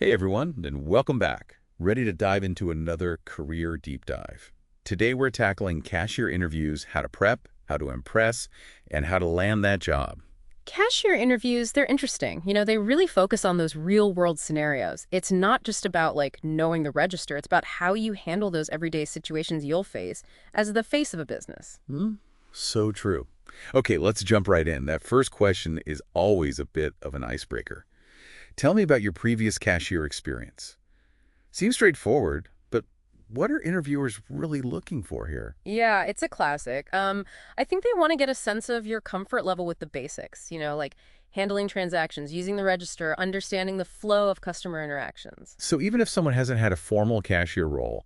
Hey everyone, and welcome back. Ready to dive into another career deep dive. Today we're tackling cashier interviews, how to prep, how to impress, and how to land that job. Cashier interviews, they're interesting. They really focus on those real-world scenarios. It's not just about, knowing the register. It's about how you handle those everyday situations you'll face as the face of a business. So true. Okay, let's jump right in. That first question is always a bit of an icebreaker. Tell me about your previous cashier experience. Seems straightforward, but what are interviewers really looking for here? Yeah, it's a classic. I think they want to get a sense of your comfort level with the basics, like handling transactions, using the register, understanding the flow of customer interactions. So even if someone hasn't had a formal cashier role,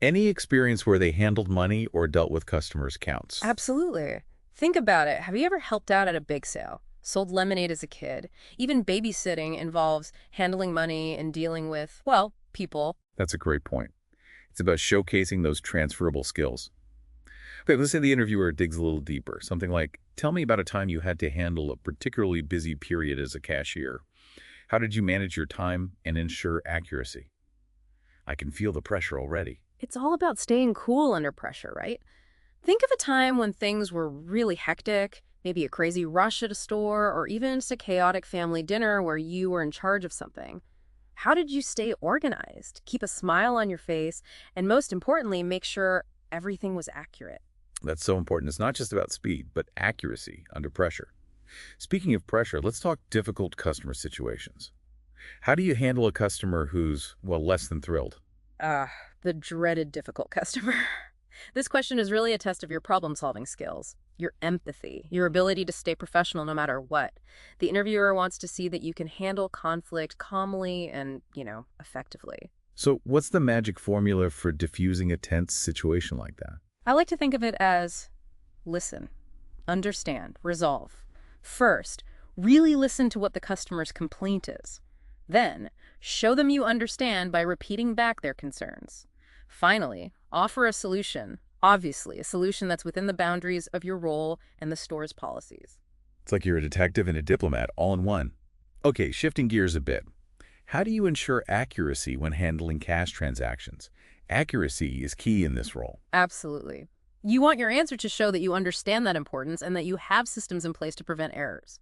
any experience where they handled money or dealt with customers counts. Absolutely. Think about it. Have you ever helped out at a big sale? Sold lemonade as a kid? Even babysitting involves handling money and dealing with, well, people. That's a great point. It's about showcasing those transferable skills. Okay, let's say the interviewer digs a little deeper. Something like, tell me about a time you had to handle a particularly busy period as a cashier. How did you manage your time and ensure accuracy? I can feel the pressure already. It's all about staying cool under pressure, right? Think of a time when things were really hectic, maybe a crazy rush at a store, or even just a chaotic family dinner where you were in charge of something. How did you stay organized, keep a smile on your face, and most importantly, make sure everything was accurate? That's so important. It's not just about speed, but accuracy under pressure. Speaking of pressure, let's talk difficult customer situations. How do you handle a customer who's, well, less than thrilled? Ah, the dreaded difficult customer. This question is really a test of your problem-solving skills, your empathy, your ability to stay professional no matter what. The interviewer wants to see that you can handle conflict calmly and, effectively. So what's the magic formula for diffusing a tense situation like that? I like to think of it as listen, understand, resolve. First, really listen to what the customer's complaint is. Then, show them you understand by repeating back their concerns. Finally, offer a solution, obviously, a solution that's within the boundaries of your role and the store's policies. It's like you're a detective and a diplomat all in one. Okay, shifting gears a bit. How do you ensure accuracy when handling cash transactions? Accuracy is key in this role. Absolutely. You want your answer to show that you understand that importance and that you have systems in place to prevent errors.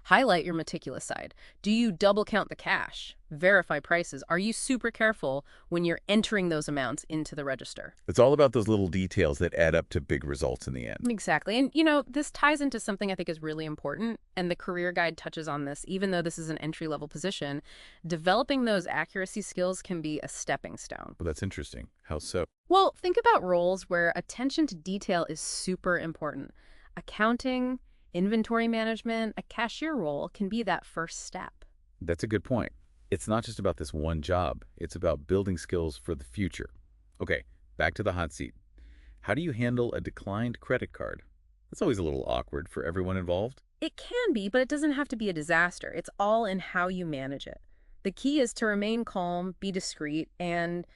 Highlight your meticulous side. Do you double count the cash? Verify prices. Are you super careful when you're entering those amounts into the register? It's all about those little details that add up to big results in the end. Exactly. And, this ties into something I think is really important, and the career guide touches on this, even though this is an entry-level position. Developing those accuracy skills can be a stepping stone. Well, that's interesting. How so? Well, think about roles where attention to detail is super important. Accounting, inventory management, a cashier role can be that first step. That's a good point. It's not just about this one job. It's about building skills for the future. Okay, back to the hot seat. How do you handle a declined credit card? That's always a little awkward for everyone involved. It can be, but it doesn't have to be a disaster. It's all in how you manage it. The key is to remain calm, be discreet, and,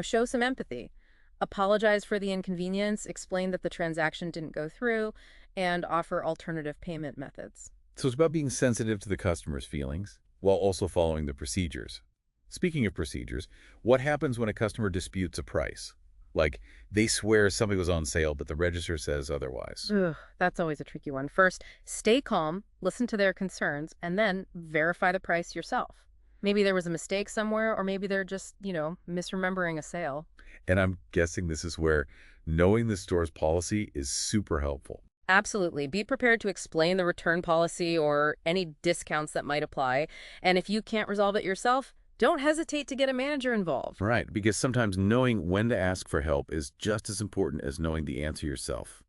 show some empathy. Apologize for the inconvenience, explain that the transaction didn't go through, and offer alternative payment methods. So it's about being sensitive to the customer's feelings while also following the procedures. Speaking of procedures, what happens when a customer disputes a price? Like, they swear something was on sale, but the register says otherwise. Ugh, that's always a tricky one. First, stay calm, listen to their concerns, and then verify the price yourself. Maybe there was a mistake somewhere, or maybe they're just, misremembering a sale. And I'm guessing this is where knowing the store's policy is super helpful. Absolutely. Be prepared to explain the return policy or any discounts that might apply. And if you can't resolve it yourself, don't hesitate to get a manager involved. Right, because sometimes knowing when to ask for help is just as important as knowing the answer yourself.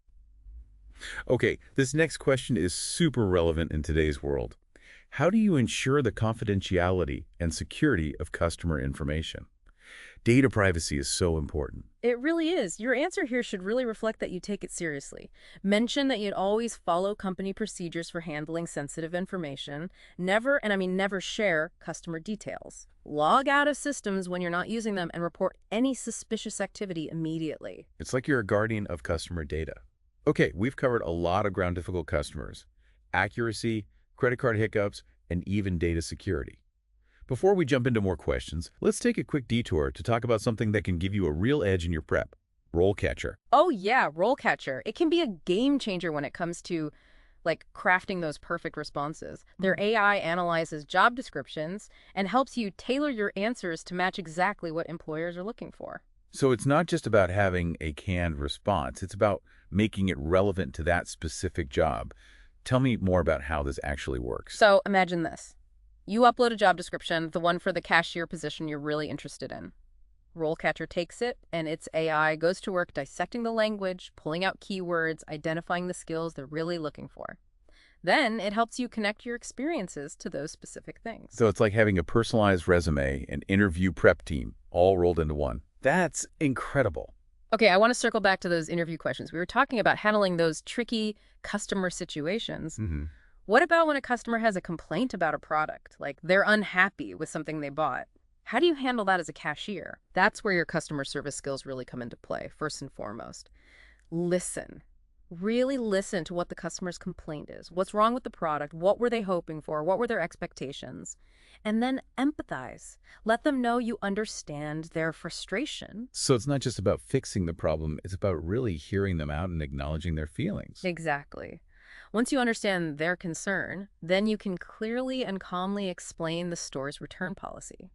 Okay, this next question is super relevant in today's world. How do you ensure the confidentiality and security of customer information? Data privacy is so important. It really is. Your answer here should really reflect that you take it seriously. Mention that you'd always follow company procedures for handling sensitive information. Never, and I mean never, share customer details. Log out of systems when you're not using them and report any suspicious activity immediately. It's like you're a guardian of customer data. Okay, we've covered a lot of ground difficult customers. Accuracy, credit card hiccups, and even data security. Before we jump into more questions, let's take a quick detour to talk about something that can give you a real edge in your prep. RoleCatcher. Oh yeah, RoleCatcher. It can be a game changer when it comes to crafting those perfect responses. Their AI analyzes job descriptions and helps you tailor your answers to match exactly what employers are looking for. So it's not just about having a canned response, it's about making it relevant to that specific job. Tell me more about how this actually works. So imagine this. You upload a job description, the one for the cashier position you're really interested in. RoleCatcher takes it, and its AI goes to work dissecting the language, pulling out keywords, identifying the skills they're really looking for. Then it helps you connect your experiences to those specific things. So it's like having a personalized resume and interview prep team all rolled into one. That's incredible. Okay, I want to circle back to those interview questions. We were talking about handling those tricky customer situations. What about when a customer has a complaint about a product, like they're unhappy with something they bought? How do you handle that as a cashier? That's where your customer service skills really come into play, first and foremost. Listen. Really listen to what the customer's complaint is. What's wrong with the product? What were they hoping for? What were their expectations? And then empathize. Let them know you understand their frustration. So it's not just about fixing the problem, it's about really hearing them out and acknowledging their feelings. Exactly. Once you understand their concern, then you can clearly and calmly explain the store's return policy.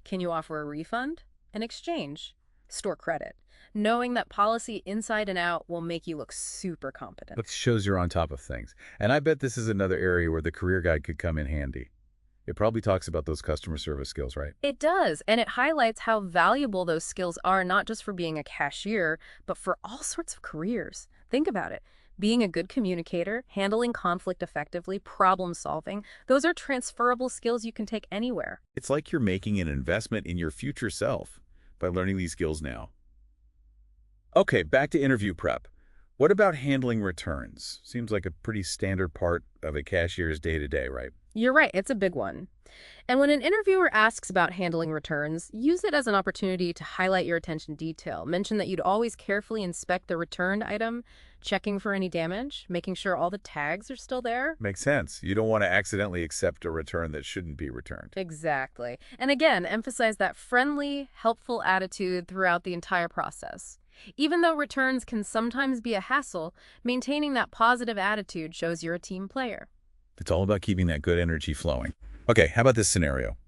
Can you offer a refund? An exchange? Store credit. Knowing that policy inside and out will make you look super competent. It shows you're on top of things. And I bet this is another area where the career guide could come in handy. It probably talks about those customer service skills, right? It does, and it highlights how valuable those skills are, not just for being a cashier, but for all sorts of careers. Think about it. Being a good communicator, handling conflict effectively, problem solving, those are transferable skills you can take anywhere. It's like you're making an investment in your future self by learning these skills now. Okay, back to interview prep. What about handling returns? Seems like a pretty standard part of a cashier's day-to-day, right? You're right, it's a big one. And when an interviewer asks about handling returns, use it as an opportunity to highlight your attention detail. Mention that you'd always carefully inspect the returned item, checking for any damage, making sure all the tags are still there. Makes sense. You don't want to accidentally accept a return that shouldn't be returned. Exactly. And again, emphasize that friendly, helpful attitude throughout the entire process. Even though returns can sometimes be a hassle, maintaining that positive attitude shows you're a team player. It's all about keeping that good energy flowing. Okay, how about this scenario?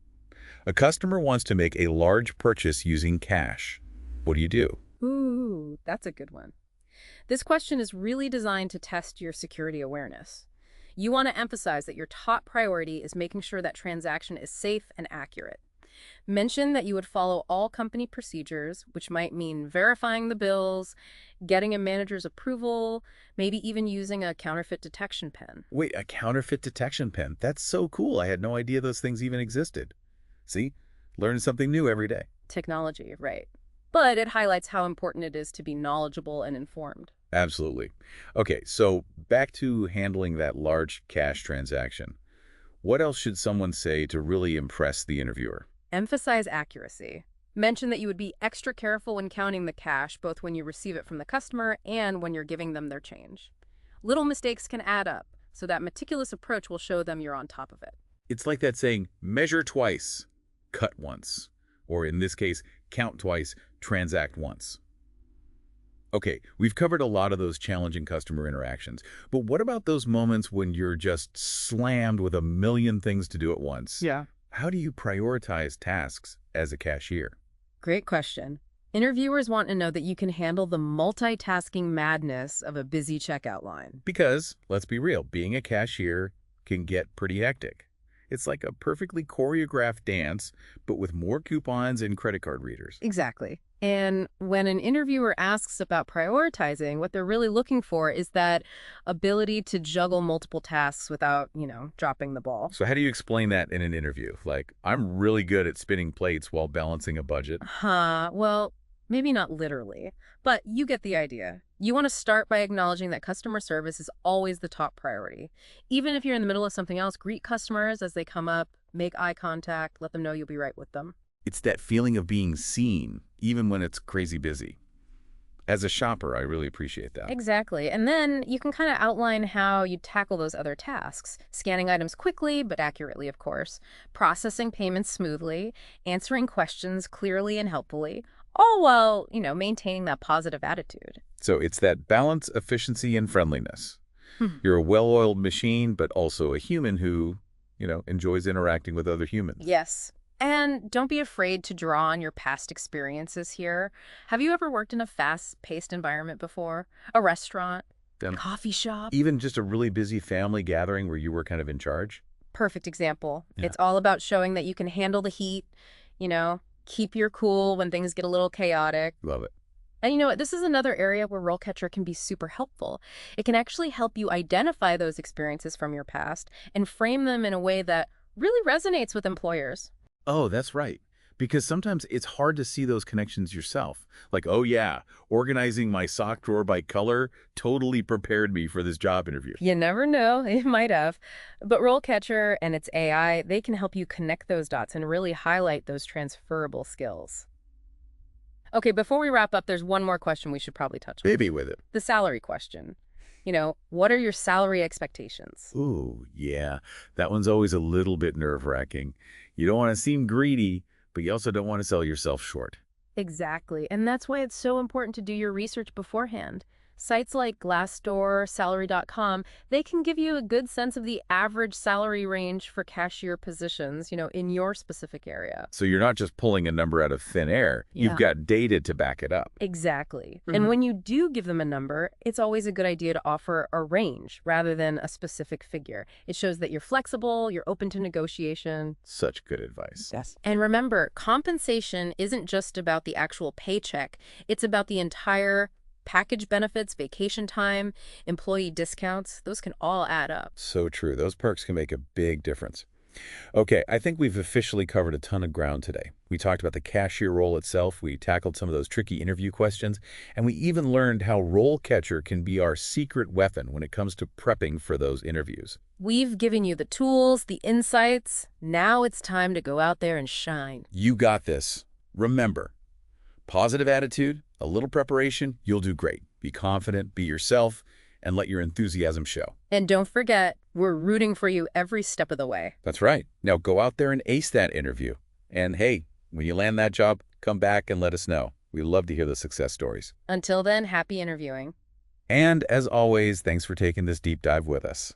A customer wants to make a large purchase using cash. What do you do? Ooh, that's a good one. This question is really designed to test your security awareness. You want to emphasize that your top priority is making sure that transaction is safe and accurate. Mention that you would follow all company procedures, which might mean verifying the bills, getting a manager's approval, maybe even using a counterfeit detection pen. Wait, a counterfeit detection pen? That's so cool. I had no idea those things even existed. See? Learn something new every day. Technology, right. But it highlights how important it is to be knowledgeable and informed. Absolutely. Okay, so back to handling that large cash transaction. What else should someone say to really impress the interviewer? Emphasize accuracy. Mention that you would be extra careful when counting the cash, both when you receive it from the customer and when you're giving them their change. Little mistakes can add up, so that meticulous approach will show them you're on top of it. It's like that saying, measure twice, cut once. Or in this case, count twice, transact once. Okay, we've covered a lot of those challenging customer interactions, but what about those moments when you're just slammed with a million things to do at once? Yeah. How do you prioritize tasks as a cashier? Great question. Interviewers want to know that you can handle the multitasking madness of a busy checkout line. Because, let's be real, being a cashier can get pretty hectic. It's like a perfectly choreographed dance, but with more coupons and credit card readers. Exactly. And when an interviewer asks about prioritizing, what they're really looking for is that ability to juggle multiple tasks without, dropping the ball. So how do you explain that in an interview? Like, I'm really good at spinning plates while balancing a budget. Well, maybe not literally, but you get the idea. You want to start by acknowledging that customer service is always the top priority. Even if you're in the middle of something else, greet customers as they come up, make eye contact, let them know you'll be right with them. It's that feeling of being seen, even when it's crazy busy. As a shopper, I really appreciate that. Exactly. And then you can kind of outline how you tackle those other tasks. Scanning items quickly, but accurately, of course. Processing payments smoothly. Answering questions clearly and helpfully. All while, maintaining that positive attitude. So it's that balance, efficiency, and friendliness. Hmm. You're a well-oiled machine, but also a human who, enjoys interacting with other humans. Yes. And don't be afraid to draw on your past experiences here. Have you ever worked in a fast-paced environment before? A restaurant? Then Coffee shop? even just a really busy family gathering where you were kind of in charge. Perfect example. Yeah. It's all about showing that you can handle the heat, keep your cool when things get a little chaotic. Love it. And you know what? This is another area where RoleCatcher can be super helpful. It can actually help you identify those experiences from your past and frame them in a way that really resonates with employers. Oh, that's right. Because sometimes it's hard to see those connections yourself. Like, oh yeah, organizing my sock drawer by color totally prepared me for this job interview. You never know, it might have. But RoleCatcher and its AI, they can help you connect those dots and really highlight those transferable skills. Okay, before we wrap up, there's one more question we should probably touch on. Maybe with it. The salary question. What are your salary expectations? Ooh, yeah. That one's always a little bit nerve-wracking. You don't want to seem greedy, but you also don't want to sell yourself short. Exactly. And that's why it's so important to do your research beforehand. Sites like Glassdoor, Salary.com, they can give you a good sense of the average salary range for cashier positions, in your specific area. So you're not just pulling a number out of thin air. You've Yeah. got data to back it up. Exactly. And when you do give them a number, it's always a good idea to offer a range rather than a specific figure. It shows that you're flexible, you're open to negotiation. Such good advice. Yes. And remember, compensation isn't just about the actual paycheck. It's about the entire package benefits, vacation time, employee discounts. Those can all add up. So true. Those perks can make a big difference. Okay, I think we've officially covered a ton of ground today. We talked about the cashier role itself, we tackled some of those tricky interview questions, and we even learned how RoleCatcher can be our secret weapon when it comes to prepping for those interviews. We've given you the tools, the insights. Now it's time to go out there and shine. You got this. Remember, positive attitude, a little preparation, you'll do great. Be confident, be yourself, and let your enthusiasm show. And don't forget, we're rooting for you every step of the way. That's right. Now go out there and ace that interview. And hey, when you land that job, come back and let us know. We love to hear the success stories. Until then, happy interviewing. And as always, thanks for taking this deep dive with us.